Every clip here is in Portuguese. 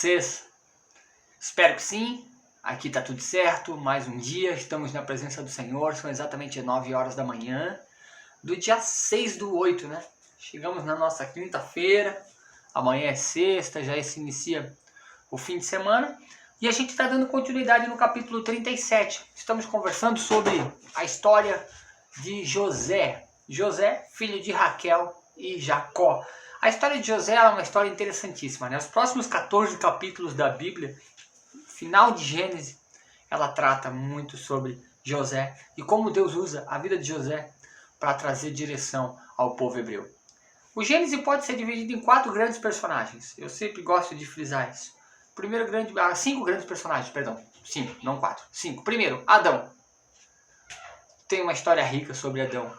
vocês? Espero que sim. Aqui tá tudo certo. Mais um dia, estamos na presença do Senhor. São exatamente 9 horas da manhã do dia 6/8, né? Chegamos na nossa quinta-feira. Amanhã é sexta, já se inicia o fim de semana. E a gente está dando continuidade no capítulo 37. Estamos conversando sobre a história de José. José, filho de Raquel e Jacó. A história de José é uma história interessantíssima, né? Os próximos 14 capítulos da Bíblia, final de Gênesis, ela trata muito sobre José e como Deus usa a vida de José para trazer direção ao povo hebreu. O Gênesis pode ser dividido em 4 grandes personagens. Eu sempre gosto de frisar isso. Primeiro 5 grandes personagens, perdão. 5, não 4. 5. Primeiro, Adão. Tem uma história rica sobre Adão.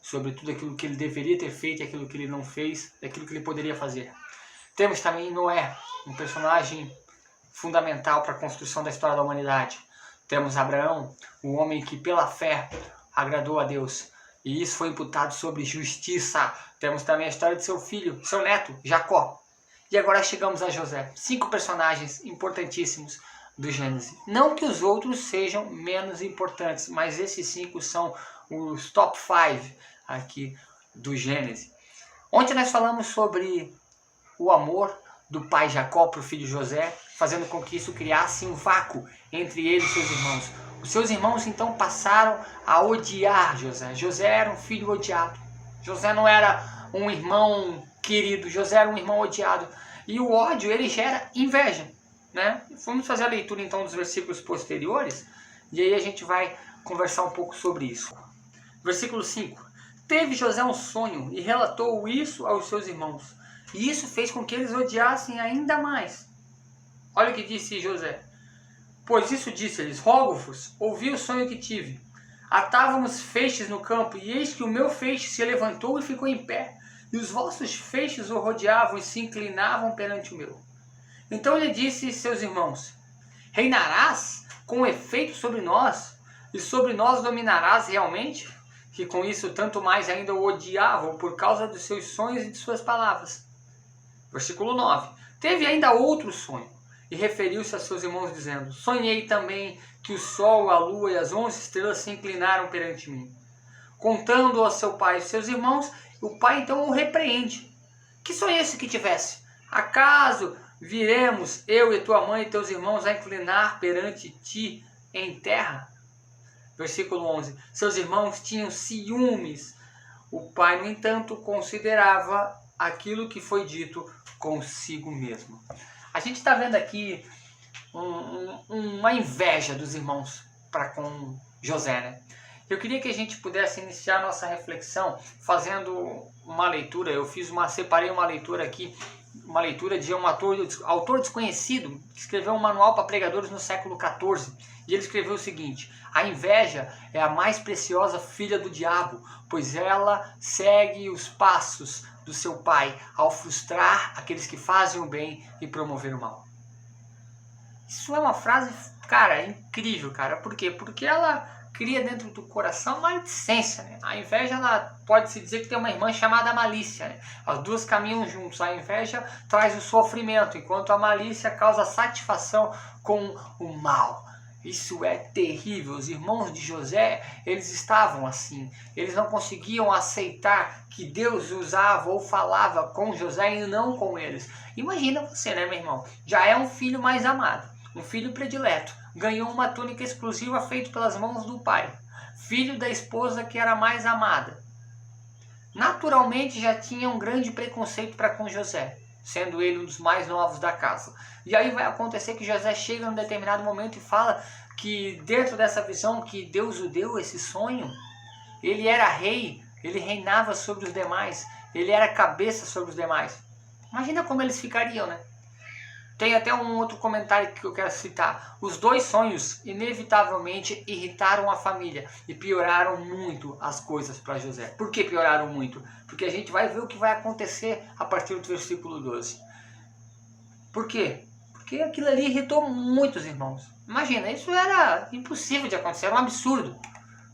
Sobre tudo aquilo que ele deveria ter feito, aquilo que ele não fez, aquilo que ele poderia fazer. Temos também Noé, um personagem fundamental para a construção da história da humanidade. Temos Abraão, o homem que pela fé agradou a Deus. E isso foi imputado sobre justiça. Temos também a história de seu filho, seu neto, Jacó. E agora chegamos a José. 5 personagens importantíssimos do Gênesis. Não que os outros sejam menos importantes, mas esses 5 são os top 5 aqui do Gênesis. Ontem nós falamos sobre o amor do pai Jacó para o filho José, fazendo com que isso criasse um vácuo entre ele e seus irmãos. Os seus irmãos então passaram a odiar José. José era um filho odiado. José não era um irmão querido, José era um irmão odiado. E o ódio, ele gera inveja, né? Vamos fazer a leitura então dos versículos posteriores, e aí a gente vai conversar um pouco sobre isso. Versículo 5. Teve José um sonho e relatou isso aos seus irmãos. E isso fez com que eles odiassem ainda mais. Olha o que disse José. Pois isso disse-lhes: rogo-vos, ouvi o sonho que tive. Atávamos feixes no campo, e eis que o meu feixe se levantou e ficou em pé. E os vossos feixes o rodeavam e se inclinavam perante o meu. Então ele disse a seus irmãos: reinarás com efeito sobre nós, e sobre nós dominarás realmente? Que com isso tanto mais ainda o odiavam por causa dos seus sonhos e de suas palavras. Versículo 9. Teve ainda outro sonho, e referiu-se a seus irmãos dizendo: sonhei também que o sol, a lua e as 11 estrelas se inclinaram perante mim. Contando a seu pai e seus irmãos, o pai então o repreende. Que sonho é esse que tivesse? Acaso viremos eu e tua mãe e teus irmãos a inclinar perante ti em terra? Versículo 11. Seus irmãos tinham ciúmes. O pai, no entanto, considerava aquilo que foi dito consigo mesmo. A gente está vendo aqui uma inveja dos irmãos para com José, né? Eu queria que a gente pudesse iniciar a nossa reflexão fazendo uma leitura. Separei uma leitura aqui, uma leitura de um autor desconhecido que escreveu um manual para pregadores no século XIV. E ele escreveu o seguinte: a inveja é a mais preciosa filha do diabo, pois ela segue os passos do seu pai ao frustrar aqueles que fazem o bem e promover o mal. Isso é uma frase, cara, incrível, cara. Por quê? Porque ela cria dentro do coração maledicência, né? A inveja, ela pode-se dizer que tem uma irmã chamada malícia, né? As duas caminham juntos. A inveja traz o sofrimento, enquanto a malícia causa satisfação com o mal. Isso é terrível. Os irmãos de José, eles estavam assim. Eles não conseguiam aceitar que Deus usava ou falava com José e não com eles. Imagina você, né, meu irmão? Já é um filho mais amado, um filho predileto. Ganhou uma túnica exclusiva feita pelas mãos do pai. Filho da esposa que era mais amada. Naturalmente já tinha um grande preconceito para com José, sendo ele um dos mais novos da casa. E aí vai acontecer que José chega num determinado momento e fala que dentro dessa visão que Deus o deu, esse sonho, ele era rei, ele reinava sobre os demais, ele era cabeça sobre os demais. Imagina como eles ficariam, né? Tem até um outro comentário que eu quero citar. Os 2 sonhos inevitavelmente irritaram a família e pioraram muito as coisas para José. Por que pioraram muito? Porque a gente vai ver o que vai acontecer a partir do versículo 12. Por quê? Porque aquilo ali irritou muitos irmãos. Imagina, isso era impossível de acontecer, era um absurdo.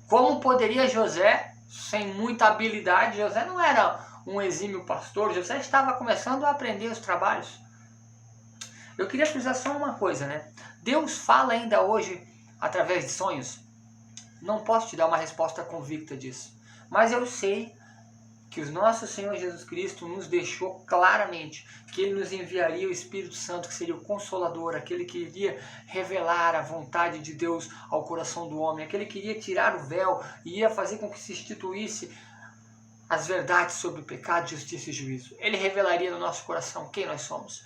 Como poderia José, sem muita habilidade, José não era um exímio pastor, José estava começando a aprender os trabalhos. Eu queria frisar só uma coisa, né? Deus fala ainda hoje através de sonhos? Não posso te dar uma resposta convicta disso. Mas eu sei que o nosso Senhor Jesus Cristo nos deixou claramente que Ele nos enviaria o Espírito Santo, que seria o Consolador, aquele que iria revelar a vontade de Deus ao coração do homem, aquele que iria tirar o véu e ia fazer com que se instituísse as verdades sobre o pecado, justiça e juízo. Ele revelaria no nosso coração quem nós somos.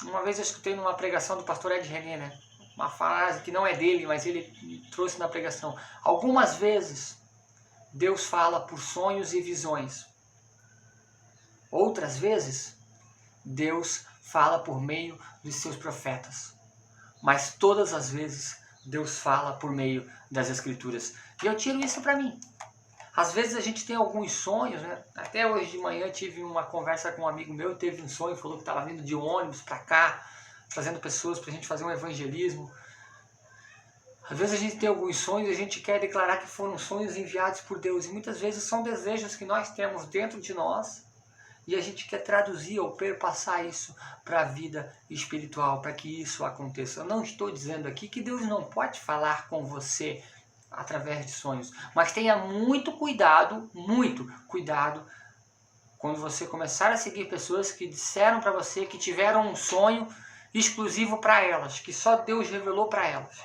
Uma vez eu escutei numa pregação do pastor Ed René, né? Uma frase que não é dele, mas ele trouxe na pregação. Algumas vezes Deus fala por sonhos e visões. Outras vezes Deus fala por meio dos seus profetas. Mas todas as vezes Deus fala por meio das Escrituras. E eu tiro isso para mim. Às vezes a gente tem alguns sonhos, né? Até hoje de manhã tive uma conversa com um amigo meu, teve um sonho, falou que estava vindo de ônibus para cá, trazendo pessoas para a gente fazer um evangelismo. Às vezes a gente tem alguns sonhos e a gente quer declarar que foram sonhos enviados por Deus. E muitas vezes são desejos que nós temos dentro de nós e a gente quer traduzir ou perpassar isso para a vida espiritual, para que isso aconteça. Eu não estou dizendo aqui que Deus não pode falar com você através de sonhos, mas tenha muito cuidado quando você começar a seguir pessoas que disseram para você que tiveram um sonho exclusivo para elas, que só Deus revelou para elas,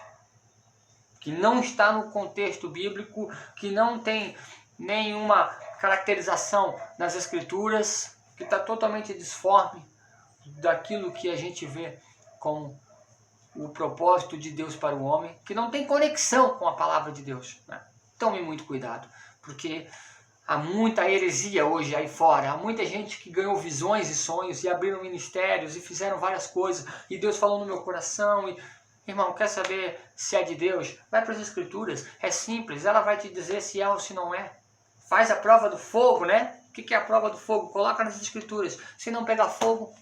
que não está no contexto bíblico, que não tem nenhuma caracterização nas Escrituras, que está totalmente disforme daquilo que a gente vê como o propósito de Deus para o homem, que não tem conexão com a palavra de Deus, né? Tome muito cuidado, porque há muita heresia hoje aí fora, há muita gente que ganhou visões e sonhos e abriram ministérios e fizeram várias coisas, e Deus falou no meu coração, e irmão, quer saber se é de Deus? Vai para as Escrituras, é simples, ela vai te dizer se é ou se não é. Faz a prova do fogo, né? O que é a prova do fogo? Coloca nas Escrituras. Se não pegar fogo,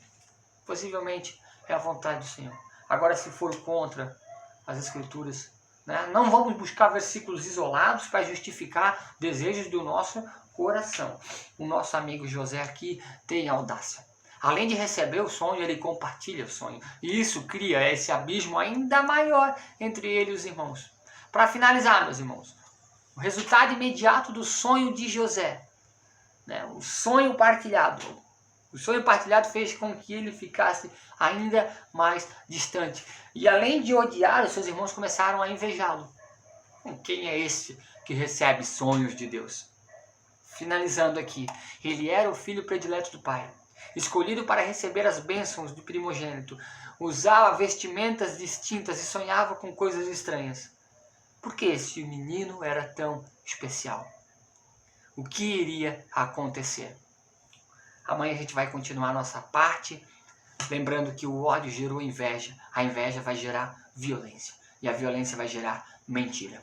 possivelmente é a vontade do Senhor. Agora, se for contra as Escrituras, né? Não vamos buscar versículos isolados para justificar desejos do nosso coração. O nosso amigo José aqui tem audácia. Além de receber o sonho, ele compartilha o sonho. E isso cria esse abismo ainda maior entre ele e os irmãos. Para finalizar, meus irmãos, o resultado imediato do sonho de José, né? O sonho partilhado. O sonho partilhado fez com que ele ficasse ainda mais distante. E além de odiar, os seus irmãos começaram a invejá-lo. Quem é esse que recebe sonhos de Deus? Finalizando aqui, ele era o filho predileto do pai, escolhido para receber as bênçãos do primogênito, usava vestimentas distintas e sonhava com coisas estranhas. Por que esse menino era tão especial? O que iria acontecer? Amanhã a gente vai continuar a nossa parte, lembrando que o ódio gerou inveja, a inveja vai gerar violência, e a violência vai gerar mentira.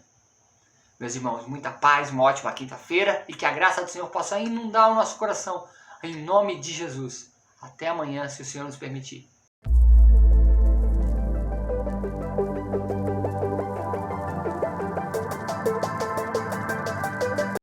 Meus irmãos, muita paz, uma ótima quinta-feira, e que a graça do Senhor possa inundar o nosso coração, em nome de Jesus. Até amanhã, se o Senhor nos permitir.